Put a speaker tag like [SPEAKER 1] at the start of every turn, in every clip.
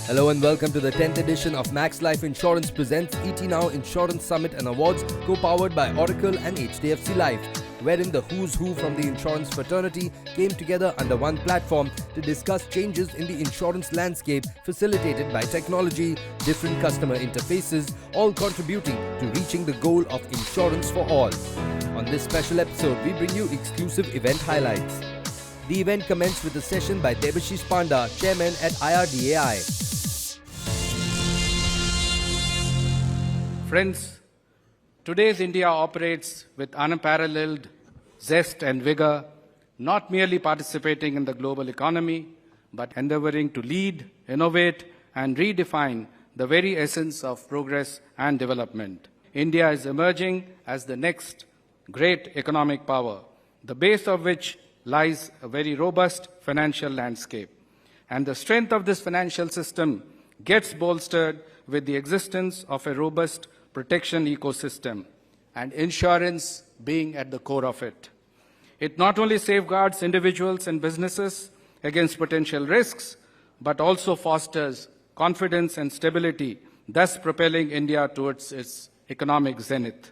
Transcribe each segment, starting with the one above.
[SPEAKER 1] Hello and welcome to the 10th edition of Max Life Insurance presents ET Now Insurance Summit and Awards, co-powered by Oracle and HDFC Life, wherein the who's who from the insurance fraternity came together under one platform to discuss changes in the insurance landscape facilitated by technology, different customer interfaces, all contributing to reaching the goal of insurance for all. On this special episode, we bring you exclusive event highlights. The event commenced with a session by Debashish Panda, Chairman at IRDAI.
[SPEAKER 2] Friends, today's India operates with unparalleled zest and vigor, not merely participating in the global economy, but endeavoring to lead, innovate, and redefine the very essence of progress and development. India is emerging as the next great economic power, the base of which lies a very robust financial landscape. And the strength of this financial system gets bolstered with the existence of a robust protection ecosystem, and insurance being at the core of it. It not only safeguards individuals and businesses against potential risks, but also fosters confidence and stability, thus propelling India towards its economic zenith.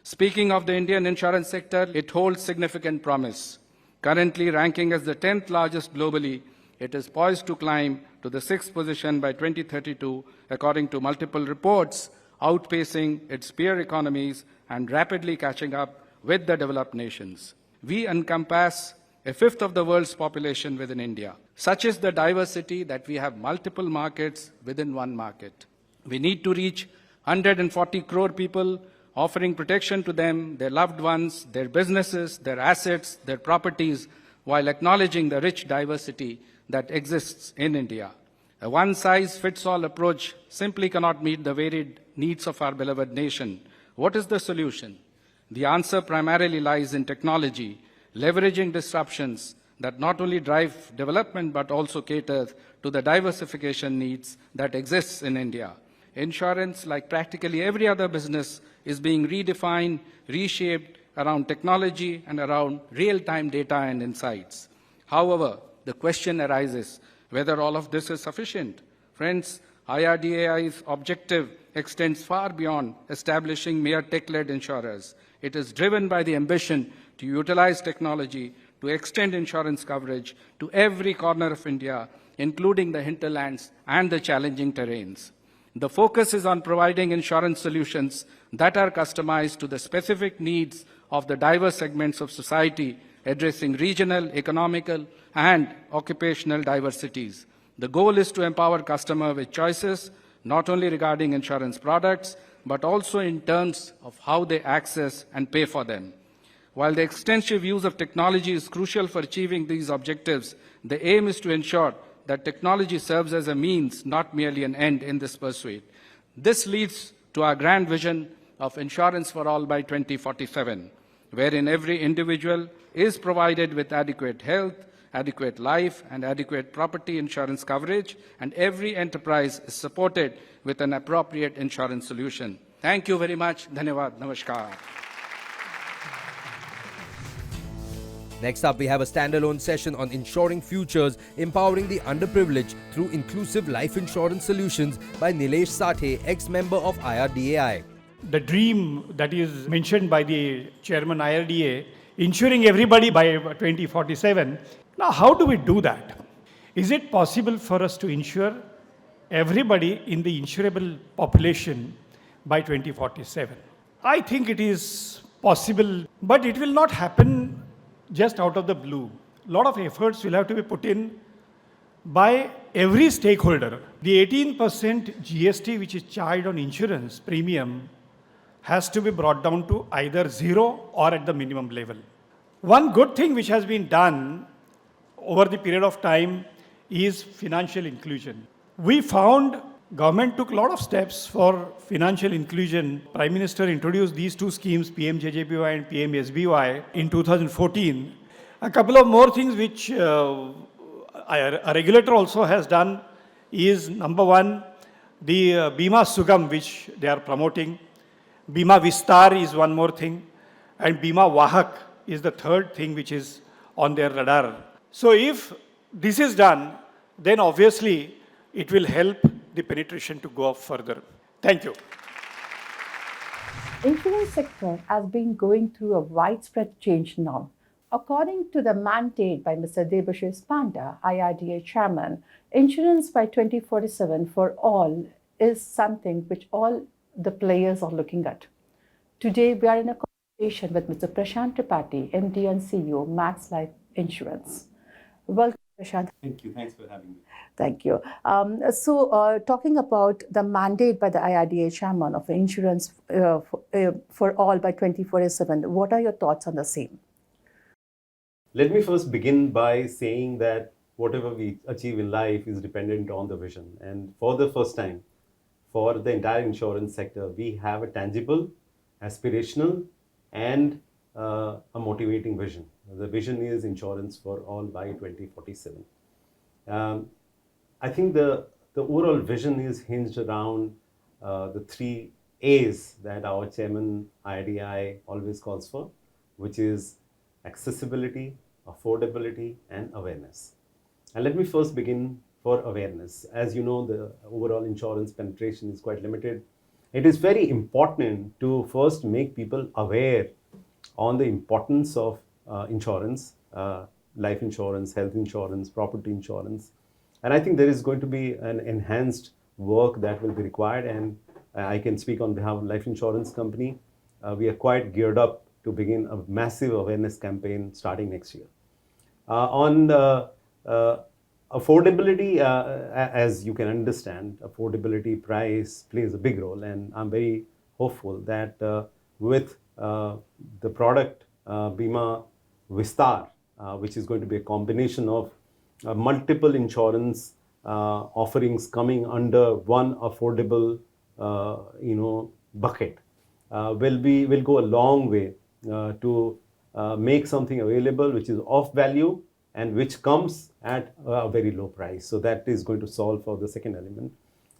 [SPEAKER 2] Speaking of the Indian insurance sector, it holds significant promise. Currently ranking as the 10th largest globally, it is poised to climb to the 6th position by 2032, according to multiple reports, outpacing its peer economies and rapidly catching up with the developed nations. We encompass a fifth of the world's population within India. Such is the diversity that we have multiple markets within one market. We need to reach 140 crore people, offering protection to them, their loved ones, their businesses, their assets, their properties, while acknowledging the rich diversity that exists in India. A one-size-fits-all approach simply cannot meet the varied needs of our beloved nation. What is the solution? The answer primarily lies in technology, leveraging disruptions that not only drive development but also cater to the diversification needs that exists in India. Insurance, like practically every other business, is being redefined, reshaped around technology and around real-time data and insights. However, the question arises whether all of this is sufficient. Friends, IRDAI's objective extends far beyond establishing mere tech-led insurers. It is driven by the ambition to utilize technology to extend insurance coverage to every corner of India, including the hinterlands and the challenging terrains. The focus is on providing insurance solutions that are customized to the specific needs of the diverse segments of society, addressing regional, economical, and occupational diversities. The goal is to empower customers with choices, not only regarding insurance products, but also in terms of how they access and pay for them. While the extensive use of technology is crucial for achieving these objectives, the aim is to ensure that technology serves as a means, not merely an end in this pursuit. This leads to our grand vision of insurance for all by 2047, wherein every individual is provided with adequate health, adequate life, and adequate property insurance coverage, and every enterprise is supported with an appropriate insurance solution. Thank you very much. Dhanyavad. Namaskar.
[SPEAKER 1] Next up, we have a standalone session on ensuring futures, empowering the underprivileged through inclusive life insurance solutions by Nilesh Sathe, ex-member of IRDAI.
[SPEAKER 3] The dream that is mentioned by the chairman IRDA, insuring everybody by 2047. Now, how do we do that? Is it possible for us to insure everybody in the insurable population by 2047? I think it is possible, but it will not happen just out of the blue. A lot of efforts will have to be put in by every stakeholder. The 18% GST which is charged on insurance premium has to be brought down to either zero or at the minimum level. One good thing which has been done over the period of time is financial inclusion. We found Government took a lot of steps for financial inclusion. Prime Minister introduced these two schemes, PMJJBY and PMSBY, in 2014. A couple of more things which a regulator also has done is, number one, the Bima Sugam, which they are promoting. Bima Vistar is one more thing. And Bima Vahak is the third thing which is on their radar. So if this is done, then obviously it will help the penetration to go up further. Thank you.
[SPEAKER 4] Insurance sector has been going through a widespread change now. According to the mandate by Mr. Debashis Panda, IRDA chairman, insurance by 2047 for all is something which all the players are looking at. Today, we are in a conversation with Mr. Prashant Tripathi, MD and CEO, Max Life Insurance. Welcome, Prashant.
[SPEAKER 5] Thank you. Thanks for having me.
[SPEAKER 4] Thank you. Talking about the mandate by the IRDA chairman of insurance for all by 2047, what are your thoughts on the same?
[SPEAKER 5] Let me first begin by saying that whatever we achieve in life is dependent on the vision. And for the first time, for the entire insurance sector, we have a tangible, aspirational, and a motivating vision. The vision is insurance for all by 2047. I think the overall vision is hinged around the three A's that our chairman IRDAI always calls for, which is accessibility, affordability, and awareness. And let me first begin for awareness. As you know, the overall insurance penetration is quite limited. It is very important to first make people aware on the importance of insurance, life insurance, health insurance, property insurance. And I think there is going to be an enhanced work that will be required. And I can speak on behalf of Life Insurance Company. We are quite geared up to begin a massive awareness campaign starting next year. On affordability, as you can understand, affordability price plays a big role. And I'm very hopeful that with the product Bima Vistar, which is going to be a combination of multiple insurance offerings coming under one affordable bucket, will go a long way to make something available which is of value and which comes at a very low price. So that is going to solve for the second element.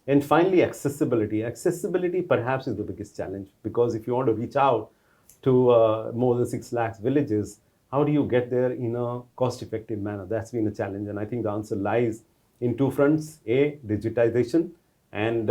[SPEAKER 5] And finally, accessibility. Accessibility perhaps is the biggest challenge, because if you want to reach out to more than 6 lakhs villages, how do you get there in a cost-effective manner? That's been a challenge. And I think the answer lies in two fronts. A, digitization. And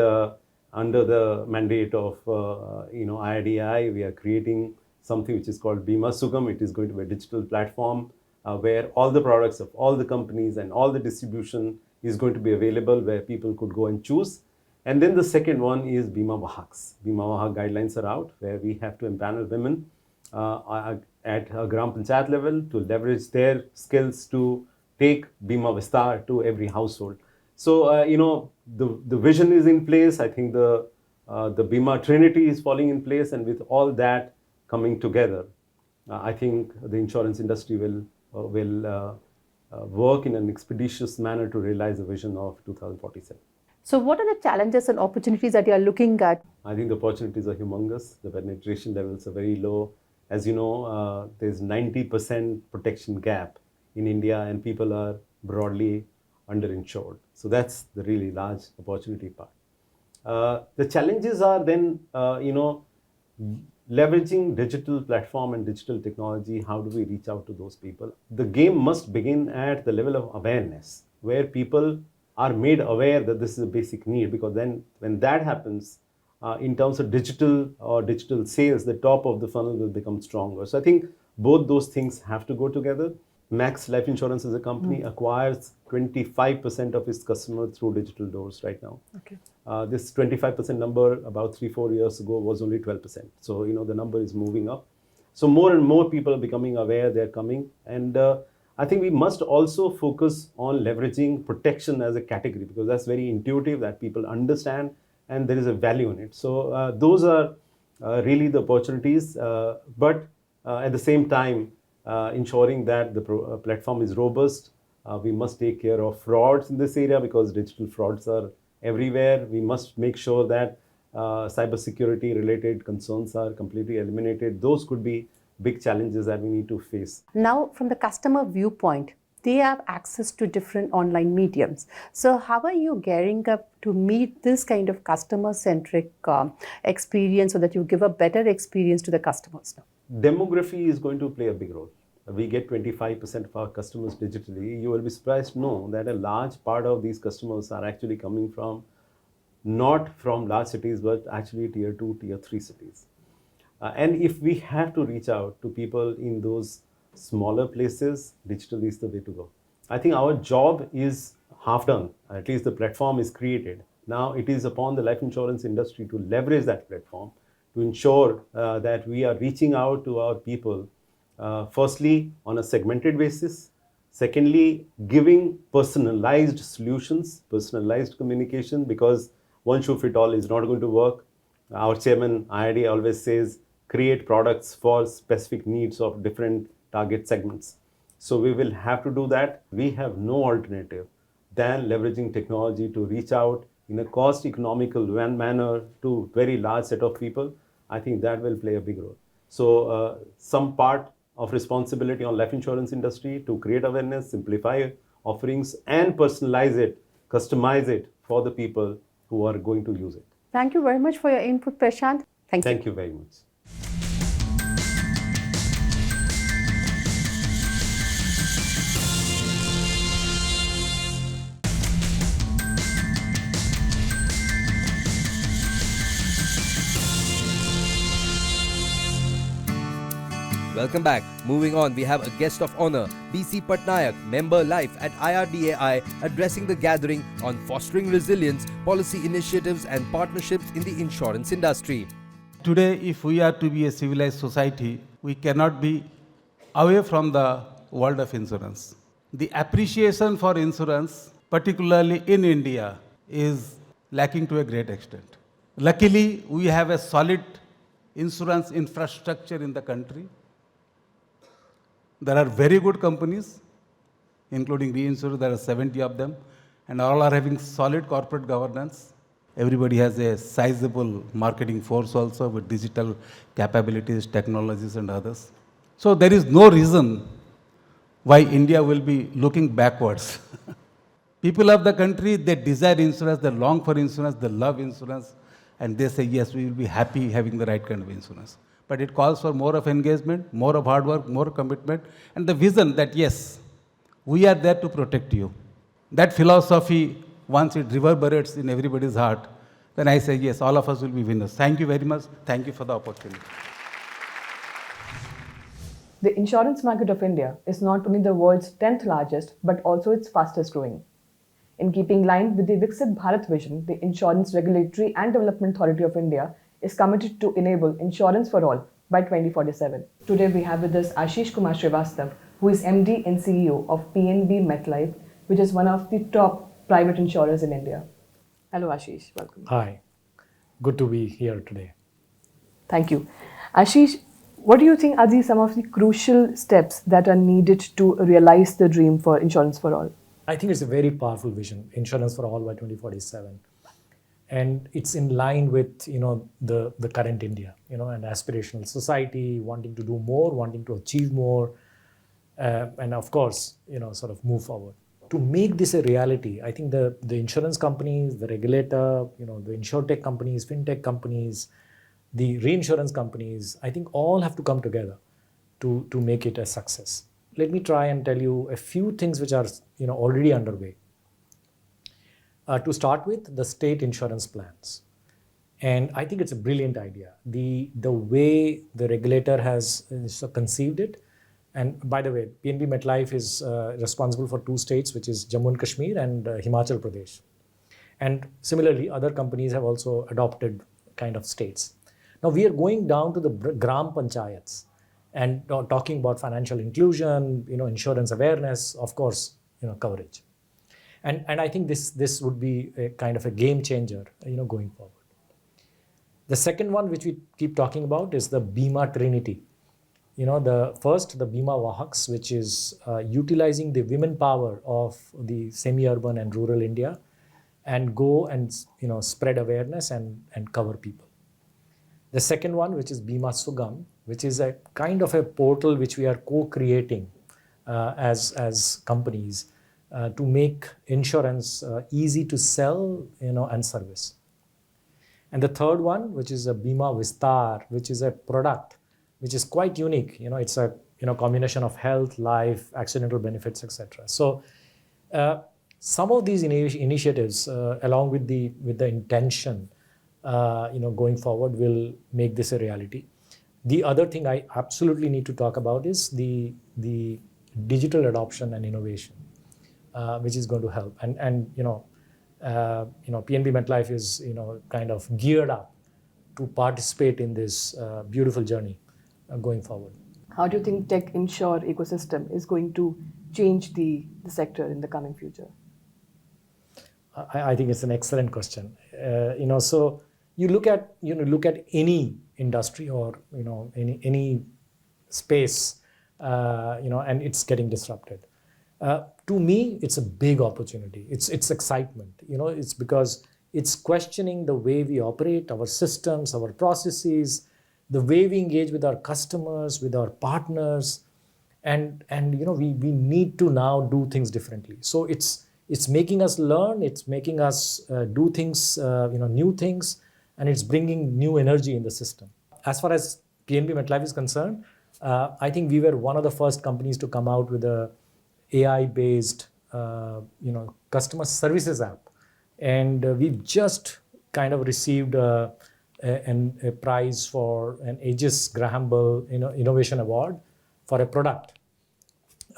[SPEAKER 5] under the mandate of IRDAI, we are creating something which is called Bima Sugam. It is going to be a digital platform where all the products of all the companies and all the distribution is going to be available, where people could go and choose. And then the second one is Bima Vahaks. Bima Vahak guidelines are out, where we have to empanel women at a Gram Panchayat level to leverage their skills to take Bima Vistar to every household. So, the vision is in place. I think the Bima Trinity is falling in place. And with all that coming together, I think the insurance industry will work in an expeditious manner to realize the vision of 2047.
[SPEAKER 4] So what are the challenges and opportunities that you are looking at?
[SPEAKER 5] I think the opportunities are humongous. The penetration levels are very low. As you know, there's 90% protection gap in India, and people are broadly underinsured. So that's the really large opportunity part. The challenges are then, leveraging digital platform and digital technology. How do we reach out to those people? The game must begin at the level of awareness, where people are made aware that this is a basic need, because then when that happens, in terms of digital or digital sales, the top of the funnel will become stronger. So I think both those things have to go together. Max Life Insurance as a company acquires 25% of its customers through digital doors right now.
[SPEAKER 4] Okay.
[SPEAKER 5] This 25% number about 3-4 years ago was only 12%. So, the number is moving up. So more and more people are becoming aware, they're coming. And I think we must also focus on leveraging protection as a category, because that's very intuitive, that people understand, and there is a value in it. So those are really the opportunities. But at the same time, ensuring that the platform is robust. We must take care of frauds in this area, because digital frauds are everywhere. We must make sure that cybersecurity related concerns are completely eliminated. Those could be big challenges that we need to face.
[SPEAKER 4] Now, from the customer viewpoint, they have access to different online mediums. So, how are you gearing up to meet this kind of customer-centric experience so that you give a better experience to the customers now?
[SPEAKER 5] Demography is going to play a big role. We get 25% of our customers digitally. You will be surprised to know that a large part of these customers are actually coming from not from large cities, but actually tier 2, tier 3 cities. And if we have to reach out to people in those smaller places, digital is the way to go. I think our job is half done. At least the platform is created. Now it is upon the life insurance industry to leverage that platform to ensure that we are reaching out to our people, firstly, on a segmented basis. Secondly, giving personalized solutions, personalized communication, because one shoe fit all is not going to work. Our chairman, IRDA, always says, create products for specific needs of different target segments. So we will have to do that. We have no alternative than leveraging technology to reach out in a cost economical manner to very large set of people. I think that will play a big role. So some part of responsibility on life insurance industry to create awareness, simplify offerings, and personalize it, customize it for the people who are going to use it.
[SPEAKER 4] Thank you very much for your input, Prashant.
[SPEAKER 5] Thank you very much.
[SPEAKER 1] Welcome back. Moving on, we have a guest of honor, BC Patnaik, Member Life at IRDAI, addressing the gathering on fostering resilience, policy initiatives and partnerships in the insurance industry.
[SPEAKER 6] Today, if we are to be a civilized society, we cannot be away from the world of insurance. The appreciation for insurance, particularly in India, is lacking to a great extent. Luckily, we have a solid insurance infrastructure in the country. There are very good companies, including reinsurers, there are 70 of them, and all are having solid corporate governance. Everybody has a sizable marketing force also with digital capabilities, technologies and others. So there is no reason why India will be looking backwards. People of the country, they desire insurance, they long for insurance, they love insurance, and they say, yes, we will be happy having the right kind of insurance. But it calls for more of engagement, more of hard work, more commitment, and the vision that, yes, we are there to protect you. That philosophy, once it reverberates in everybody's heart, then I say, yes, all of us will be winners. Thank you very much. Thank you for the opportunity.
[SPEAKER 7] The insurance market of India is not only the world's 10th largest, but also its fastest growing. In keeping line with the Viksit Bharat vision, the Insurance Regulatory and Development Authority of India is committed to enable insurance for all by 2047. Today we have with us Ashish Kumar Srivastav, who is MD and CEO of PNB MetLife, which is one of the top private insurers in India. Hello Ashish, welcome.
[SPEAKER 8] Hi, good to be here today.
[SPEAKER 7] Thank you. Ashish, what do you think are some of the crucial steps that are needed to realize the dream for insurance for all?
[SPEAKER 8] I think it's a very powerful vision, insurance for all by 2047. And it's in line with the current India, and aspirational society, wanting to do more, wanting to achieve more, and of course, sort of move forward. To make this a reality, I think the insurance companies, the regulator, the insurtech companies, fintech companies, the reinsurance companies, I think all have to come together to make it a success. Let me try and tell you a few things which are already underway. To start with, the state insurance plans. And I think it's a brilliant idea. The way the regulator has conceived it, and by the way, PNB MetLife is responsible for 2 states, which is Jammu and Kashmir and Himachal Pradesh. And similarly, other companies have also adopted kind of states. Now we are going down to the Gram Panchayats and talking about financial inclusion, insurance awareness, of course, coverage. And I think this would be a kind of a game changer, going forward. The second one, which we keep talking about, is the Bima Trinity. The first, the Bima Vahaks, which is utilizing the women power of the semi-urban and rural India, and go and spread awareness and cover people. The second one, which is Bima Sugam, which is a kind of a portal which we are co-creating as companies to make insurance easy to sell, and service. And the third one, which is a Bima Vistar, which is a product which is quite unique. It's a combination of health, life, accidental benefits, etc. So some of these initiatives, along with the intention, going forward, will make this a reality. The other thing I absolutely need to talk about is the digital adoption and innovation, which is going to help. And PNB MetLife is kind of geared up to participate in this beautiful journey going forward.
[SPEAKER 7] How do you think tech insure ecosystem is going to change the sector in the coming future?
[SPEAKER 8] I think it's an excellent question. So you look at any industry or any space, and it's getting disrupted. To me, it's a big opportunity. It's excitement. It's because it's questioning the way we operate, our systems, our processes, the way we engage with our customers, with our partners, and we need to now do things differently. So it's making us learn, it's making us do things, new things, and it's bringing new energy in the system. As far as PNB MetLife is concerned, I think we were one of the first companies to come out with a AI-based, customer services app, and we've just kind of received a prize for an Aegis Graham Bell Innovation Award for a product,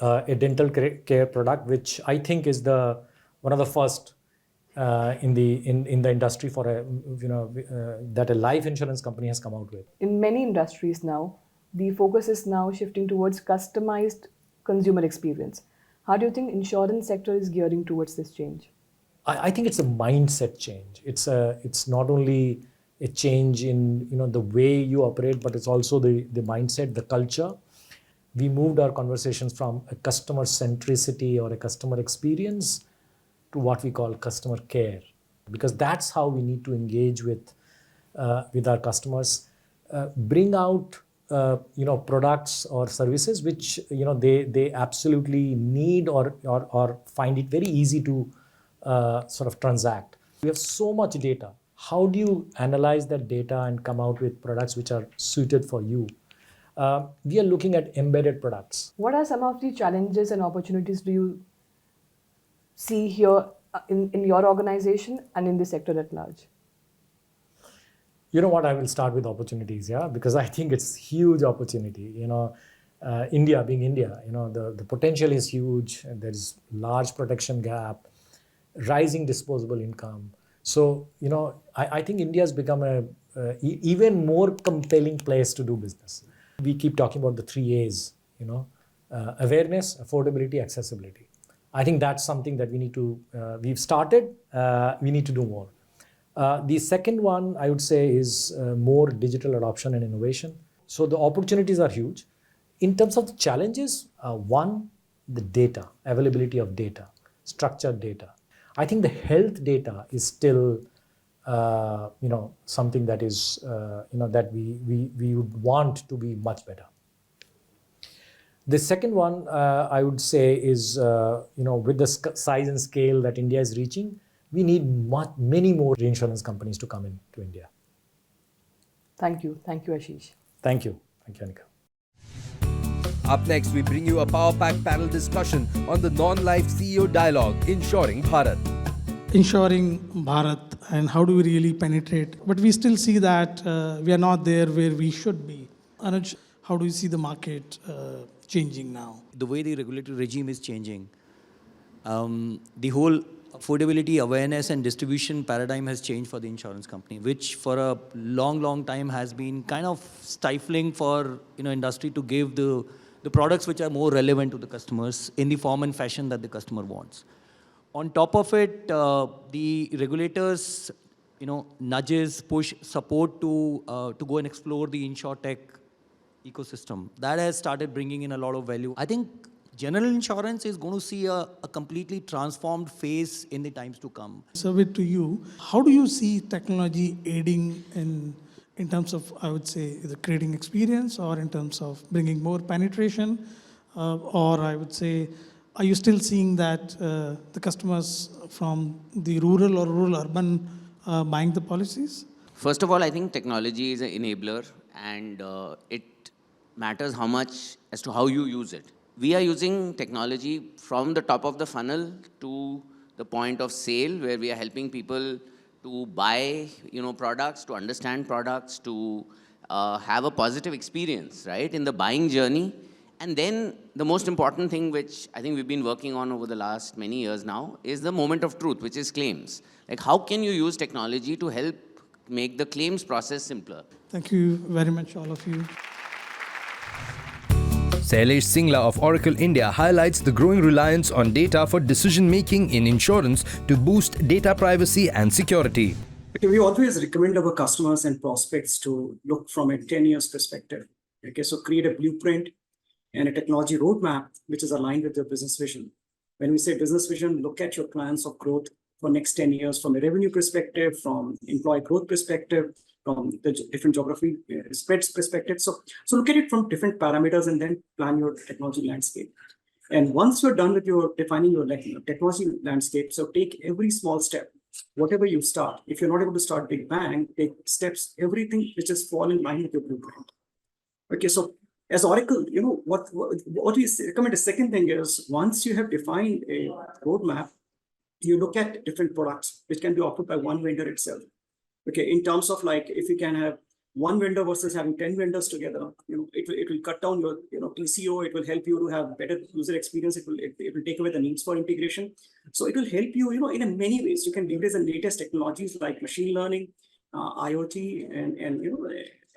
[SPEAKER 8] a dental care product, which I think is one of the first in the industry for that a life insurance company has come out with.
[SPEAKER 7] In many industries now, the focus is now shifting towards customized consumer experience. How do you think insurance sector is gearing towards this change?
[SPEAKER 8] I think it's a mindset change. It's not only a change in the way you operate, but it's also the mindset, the culture. We moved our conversations from a customer centricity or a customer experience to what we call customer care, because that's how we need to engage with our customers, bring out products or services which they absolutely need or find it very easy to sort of transact. We have so much data. How do you analyze that data and come out with products which are suited for you? We are looking at embedded products.
[SPEAKER 7] What are some of the challenges and opportunities do you see here in your organization and in the sector at large?
[SPEAKER 8] You know what, I will start with opportunities, because I think it's huge opportunity. India being India, the potential is huge. There is large protection gap, rising disposable income. So, I think India has become a even more compelling place to do business. We keep talking about the 3 A's, awareness, affordability, accessibility. I think that's something that we need to, we've started, we need to do more. The second one, I would say, is more digital adoption and innovation. So the opportunities are huge. In terms of the challenges, one, the data, availability of data, structured data. I think the health data is still, something that is, that we would want to be much better. The second one, I would say, is, with the size and scale that India is reaching, we need many more reinsurance companies to come into India.
[SPEAKER 7] Thank you. Thank you, Ashish.
[SPEAKER 8] Thank you. Thank you, Anika.
[SPEAKER 1] Up next, we bring you a power-packed panel discussion on the non-life CEO dialogue, Insuring Bharat.
[SPEAKER 9] Insuring Bharat, and how do we really penetrate? But we still see that we are not there where we should be. Anuj, how do you see the market changing now?
[SPEAKER 10] The way the regulatory regime is changing, the whole affordability, awareness and distribution paradigm has changed for the insurance company, which for a long time has been kind of stifling for industry to give the products which are more relevant to the customers in the form and fashion that the customer wants. On top of it, the regulators, nudges, push, support to go and explore the InsurTech ecosystem. That has started bringing in a lot of value. I think general insurance is going to see a completely transformed phase in the times to come.
[SPEAKER 9] Survey to you, how do you see technology aiding in terms of, I would say, either creating experience or in terms of bringing more penetration? Or I would say, are you still seeing that the customers from the rural or rural-urban buying the policies?
[SPEAKER 11] First of all, I think technology is an enabler, and it matters how much as to how you use it. We are using technology from the top of the funnel to the point of sale, where we are helping people to buy, products, to understand products, to have a positive experience, right, in the buying journey. And then the most important thing, which I think we've been working on over the last many years now, is the moment of truth, which is claims. Like, how can you use technology to help make the claims process simpler?
[SPEAKER 9] Thank you very much, all of you.
[SPEAKER 1] Sailesh Singla of Oracle India highlights the growing reliance on data for decision-making in insurance to boost data privacy and security.
[SPEAKER 12] Okay, we always recommend our customers and prospects to look from a 10 years perspective. Okay, so create a blueprint and a technology roadmap which is aligned with your business vision. When we say business vision, look at your plans of growth for next 10 years from a revenue perspective, from employee growth perspective, from the different geography spreads perspective. So look at it from different parameters and then plan your technology landscape. And once you're done with your defining your technology landscape, so take every small step, whatever you start. If you're not able to start big bang, take steps, everything which is fall in line with your blueprint. Okay, so as Oracle, what we recommend, the second thing is, once you have defined a roadmap, you look at different products which can be offered by one vendor itself. Okay, in terms of like, if you can have one vendor versus having 10 vendors together, it will cut down your TCO. It will help you to have better user experience. It will take away the needs for integration. So it will help you, in many ways. You can leverage the latest technologies like machine learning, IoT, and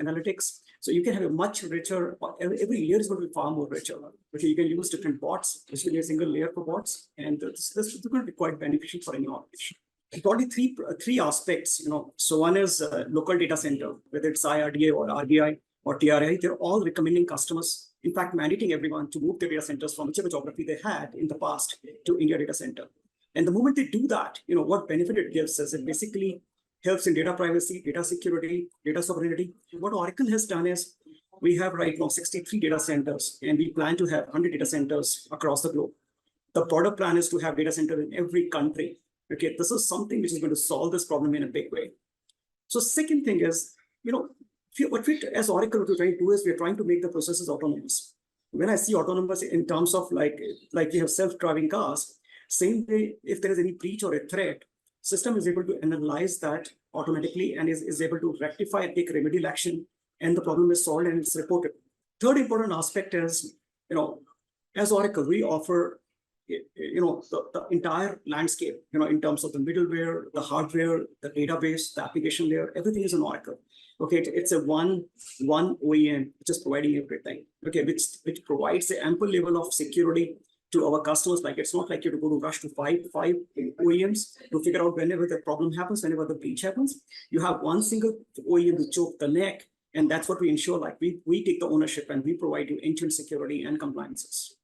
[SPEAKER 12] analytics. So you can have a much richer. Every layer is going to be far more richer. Okay, you can use different bots. This will be a single layer for bots, and this is going to be quite beneficial for any organization. Probably three aspects, So one is local data center, whether it's IRDA or RBI or TRI, they're all recommending customers, in fact, mandating everyone to move their data centers from whichever geography they had in the past to India data center. And the moment they do that, what benefit it gives is it basically helps in data privacy, data security, data sovereignty. What Oracle has done is we have right now 63 data centers, and we plan to have 100 data centers across the globe. The broader plan is to have data center in every country. Okay, this is something which is going to solve this problem in a big way. So second thing is, what we as Oracle, what we're trying to do is we're trying to make the processes autonomous. When I see autonomous in terms of like we have self-driving cars, same way, if there is any breach or a threat, system is able to analyze that automatically and is able to rectify and take remedial action, and the problem is solved and it's reported. Third important aspect is, as Oracle, we offer the entire landscape, in terms of the middleware, the hardware, the database, the application layer, everything is in Oracle. Okay, it's a one OEM which is providing everything. Okay, which provides an ample level of security to our customers. Like, it's not like you have to go to rush to five OEMs to figure out whenever the problem happens, whenever the breach happens. You have one single OEM to choke the neck, and that's what we ensure. Like, we take the ownership and we provide you end-to-end security and compliances.